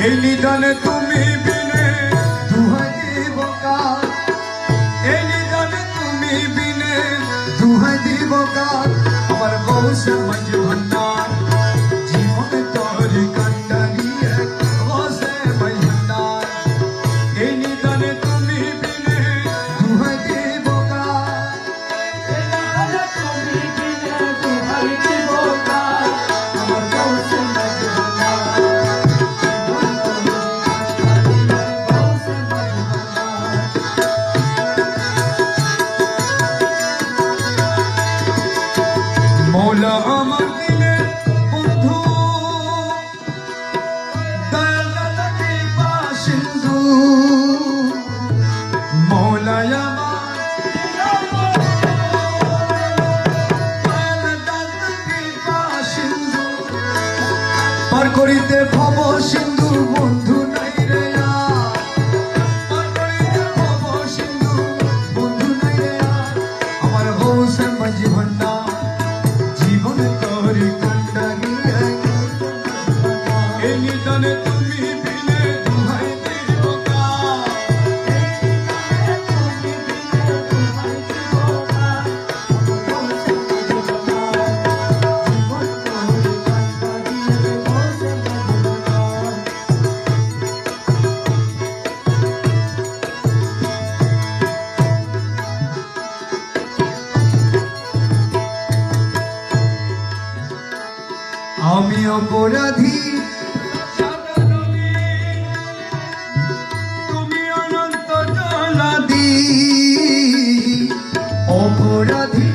এই নিদানে তুমি বিনে দুহাই দিব কার, এই নিদানে তুমি বিনে দুহাই দিব কার, আমার বউসে মাঝে ভান্ডার জীবনে তোরি কান্ডারিয়ে বসে মাই ভান্ডার। এই নিদানে তুমি বিনে দুহাই দিব কার, এই নিদানে তুমি বিনে দুহাই দিব কার, আমার বউসে মাঝে ভান্ডার। মৌলা আমার দিলে বন্ধু দয়াল কৃপা সিন্ধু, মৌলা আমার দয়াল কৃপা সিন্ধু, পার করিতে ভব সিন্ধু বন্ধু নাই রে আর, পার করিতে ভব সিন্ধু বন্ধু নাই রে আর, আমার বউসে মাঝি ভান্ডার জীবনে তোরি কান্ডারিয়ে এই নিদানে তুমি বিনে দুহাই দিব কার, আমি অপরাধী তুমি অনন্ত জলাদি, অপরাধী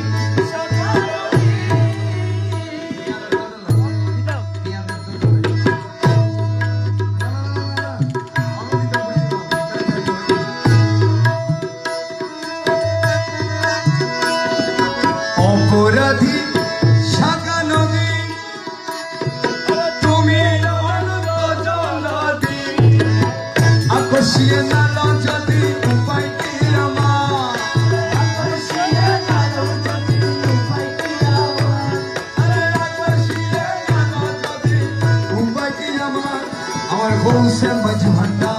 অপরাধী শাখা নদী, তুমি অনন্ত জলাদি, আকর্ষিয়ে নাল যদি উপায় কি আমার, আকর্ষিয়ে নাল যদি উপায় কি আমার, আরে আকর্ষিয়ে নাল যদি উপায় কি আমার, আমার বউসে মাঝ ভান্ডার